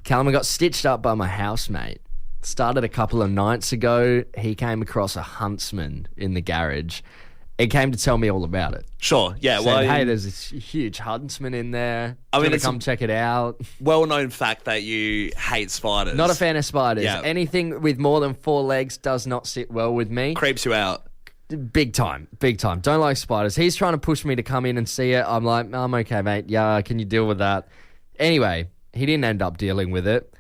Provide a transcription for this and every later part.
Callum, I got stitched up by my housemate. Started a couple of nights ago. He came across a huntsman in the garage. He came to tell me all about it. Sure, yeah. Said, hey, there's this huge huntsman in there. It's come check it out. Well-known fact that you hate spiders. Not a fan of spiders. Yeah. Anything with more than 4 legs does not sit well with me. Creeps you out. Big time. Don't like spiders. He's trying to push me to come in and see it. I'm like, I'm okay, mate. Yeah, can you deal with that? Anyway, he didn't end up dealing with it.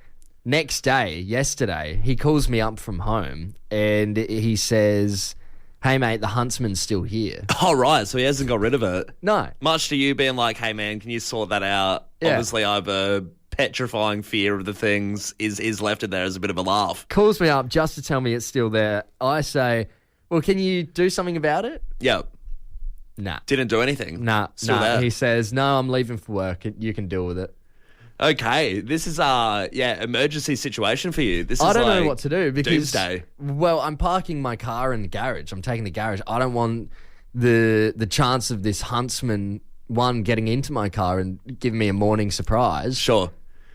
Next day, yesterday, he calls me up from home and he says, hey, mate, the huntsman's still here. Oh, right. So he hasn't got rid of it. No. Much to you being like, hey, man, can you sort that out? Yeah. Obviously, I have a petrifying fear of the things is left in there as a bit of a laugh. Calls me up just to tell me it's still there. I say, well, can you do something about it? Yeah. Nah. Didn't do anything. Nah. Still there. He says, no, I'm leaving for work. You can deal with it. Okay. This is emergency situation for you. This is I don't like know what to do because doomsday. Well, I'm parking my car in the garage. I'm taking the garage. I don't want the chance of this huntsman, 1, getting into my car and giving me a morning surprise. Sure.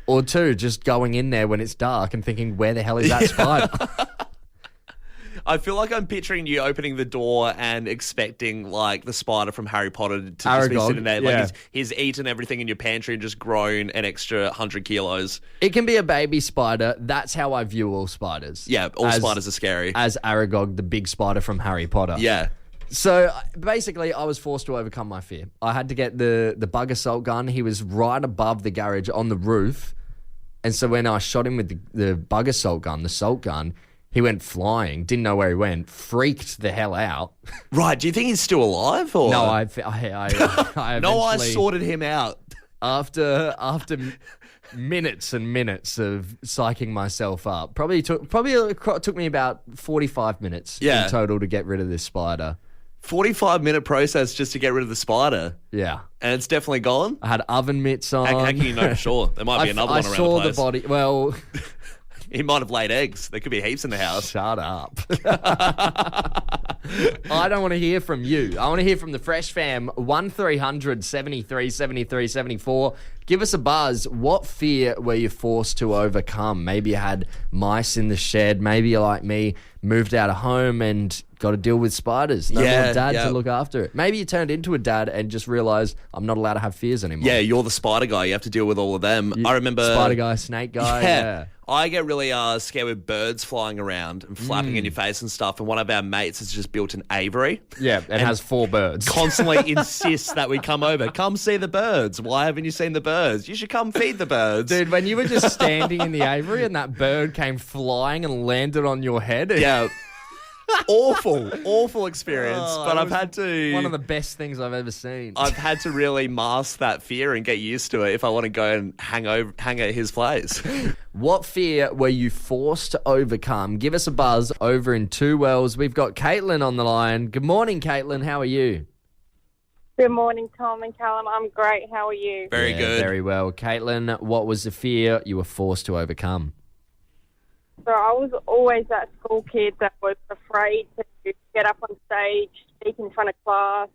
Or 2, just going in there when it's dark and thinking, where the hell is that spider? I feel like I'm picturing you opening the door and expecting like the spider from Harry Potter to just be Aragog, sitting there. yeah. Like he's eaten everything in your pantry and just grown an extra 100 kilos. It can be a baby spider. That's how I view all spiders. Yeah, all spiders are scary. As Aragog, the big spider from Harry Potter. Yeah. So basically, I was forced to overcome my fear. I had to get the bug assault gun. He was right above the garage on the roof. And so when I shot him with the bug assault gun, the salt gun, he went flying, didn't know where he went, freaked the hell out. Right. Do you think he's still alive? Or No, I no, I eventually, sorted him out. after minutes and minutes of psyching myself up. Probably took me about 45 minutes Yeah. in total to get rid of this spider. 45-minute process just to get rid of the spider. Yeah. And it's definitely gone? I had oven mitts on. How can you know for sure? There might be another one around I saw the place. the body. Well, He might have laid eggs. There could be heaps in the house. shut up. I don't want to hear from you. I want to hear from the Fresh Fam. 1300 73 73 74. Give us a buzz. What fear were you forced to overcome? Maybe you had mice in the shed. Maybe you're like me, moved out of home and got to deal with spiders. No more dad to look after it. Maybe you turned into a dad and just realised I'm not allowed to have fears anymore. Yeah, you're the spider guy. You have to deal with all of them. I remember... Spider guy, snake guy. Yeah. I get really scared with birds flying around and flapping in your face and stuff. And one of our mates has just built an aviary. Yeah, it has 4 birds. Constantly insists that we come over. Come see the birds. Why haven't you seen the birds? You should come feed the birds. Dude, when you were just standing in the aviary and that bird came flying and landed on your head. Yeah. Awful experience. But I've had to... One of the best things I've ever seen. I've had to really mask that fear and get used to it if I want to go and hang at his place. What fear were you forced to overcome? Give us a buzz over in Two Wells. We've got Caitlin on the line. Good morning, Caitlin. How are you? Good morning, Tom and Callum. I'm great. How are you? Very good. Very well. Caitlin, what was the fear you were forced to overcome? So I was always that school kid that was afraid to get up on stage, speak in front of class,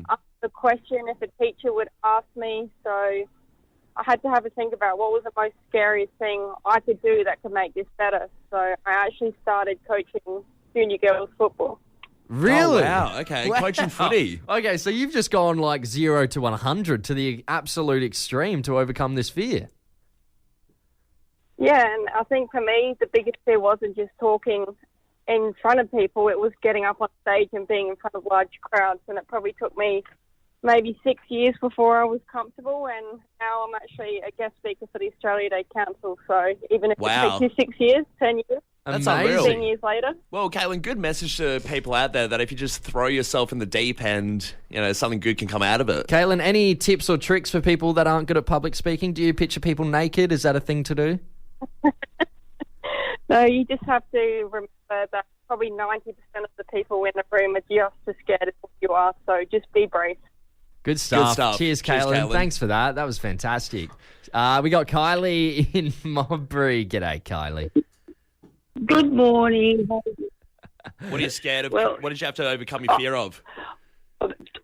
ask the question if a teacher would ask me. So I had to have a think about what was the most scariest thing I could do that could make this better. So I actually started coaching junior girls football. Really? Oh, wow. Okay. Wow. Coaching footy. Okay, so you've just gone like 0 to 100 to the absolute extreme to overcome this fear. Yeah, and I think for me, the biggest fear wasn't just talking in front of people. It was getting up on stage and being in front of large crowds. And it probably took me maybe 6 years before I was comfortable. And now I'm actually a guest speaker for the Australia Day Council. So even if Wow. it takes you 6 years, 10 years, That's Amazing. unreal. 10 years later. Well, Caitlin, good message to people out there that if you just throw yourself in the deep end, something good can come out of it. Caitlin, any tips or tricks for people that aren't good at public speaking? Do you picture people naked? Is that a thing to do? No, you just have to remember that probably 90% of the people in the room are just as scared as you are. So just be brave. Good stuff. stuff. Cheers, Cheers, Caitlin. Caitlin. Thanks for that. That was fantastic. We got Kylie in Modbury. G'day, Kylie. Good morning. What are you scared of? Well- What did you have to overcome your fear of?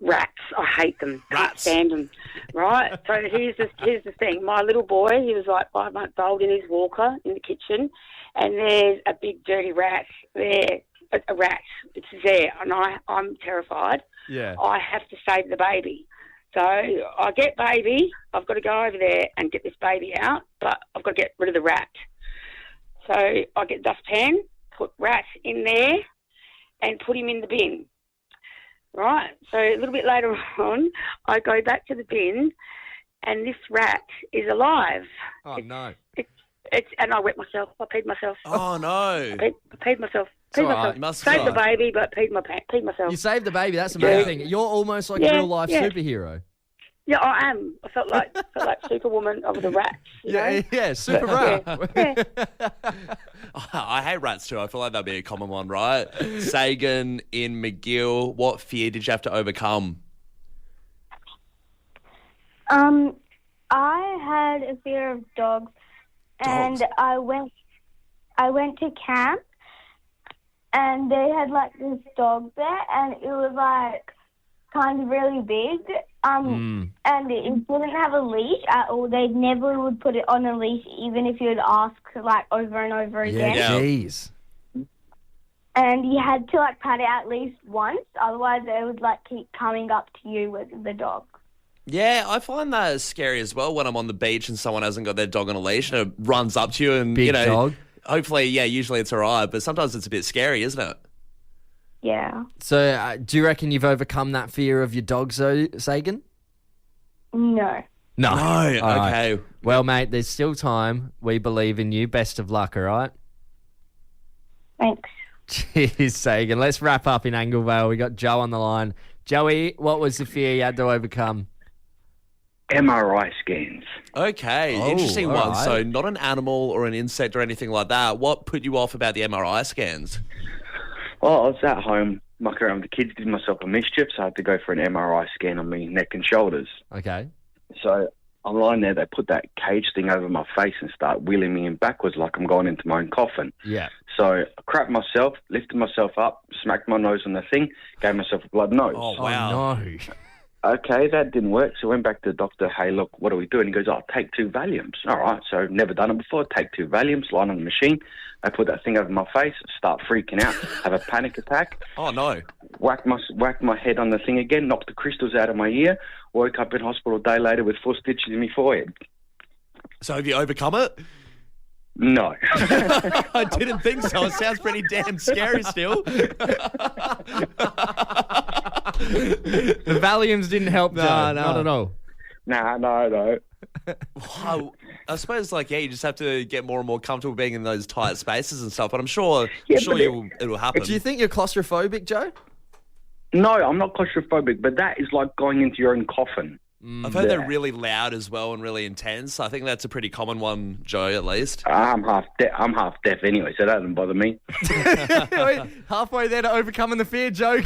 Rats. I hate them. Rats? Can't stand them. Right? So here's the thing. My little boy, he was like 5 months old in his walker in the kitchen, and there's a big dirty rat there. A rat. It's there, and I'm terrified. Yeah. I have to save the baby. So I get baby. I've got to go over there and get this baby out, but I've got to get rid of the rat. So I get a dustpan, put rat in there, and put him in the bin. Right? So a little bit later on, I go back to the bin, and this rat is alive. Oh, no. And I wet myself. I peed myself. Oh, no. I peed myself. It's all right. Myself. You must Saved the have baby, but peed myself. You saved the baby. That's amazing. You're almost like a real-life superhero. Yeah, I am. I felt like Superwoman of the rats. You know? Yeah, super rat. I hate rats too. I feel like that'd be a common one, right? Sagan in McGill, what fear did you have to overcome? I had a fear of dogs, and I went to camp, and they had like this dog there, and it was like kind of really big, and it didn't have a leash at all. They never would put it on a leash, even if you'd ask like over and over again. Yeah. Jeez. And you had to like pat it at least once, otherwise they would like keep coming up to you with the dog. Yeah, I find that scary as well when I'm on the beach and someone hasn't got their dog on a leash and it runs up to you and, Big dog. hopefully, usually it's all right, but sometimes it's a bit scary, isn't it? Yeah. So do you reckon you've overcome that fear of your dog, Sagan? No. No. No, All right. okay. Well, mate, there's still time. We believe in you. Best of luck, all right? Thanks. Cheers, Sagan. Let's wrap up in Anglevale. We got Joe on the line. Joey, what was the fear you had to overcome? MRI scans. Okay, Oh, interesting all one. right. So not an animal or an insect or anything like that. What put you off about the MRI scans? Well, I was at home mucking around with the kids, did myself a mischief, so I had to go for an MRI scan on my neck and shoulders. Okay. So I'm lying there, they put that cage thing over my face and start wheeling me in backwards like I'm going into my own coffin. Yeah. So I crapped myself, lifted myself up, smacked my nose on the thing, gave myself a blood nose. Oh, wow. Oh, no. Okay, that didn't work. So I went back to the doctor, hey, look, what do we do? And he goes, take 2 Valiums. All right, so never done it before. Take 2 Valiums, line on the machine. I put that thing over my face, start freaking out, have a panic attack. Oh, no. Whacked my head on the thing again, knocked the crystals out of my ear, woke up in hospital a day later with 4 stitches in my forehead. So have you overcome it? No. I didn't think so. It sounds pretty damn scary still. The Valiums didn't help, Joe. No. Not at all. No. Wow. I suppose, you just have to get more and more comfortable being in those tight spaces and stuff. But I'm sure it'll happen. Do you think you're claustrophobic, Joe? No, I'm not claustrophobic, but that is like going into your own coffin. I've heard they're really loud as well and really intense. I think that's a pretty common one, Joe, at least. I'm half deaf anyway, so that doesn't bother me. Halfway there to overcoming the fear, Joe.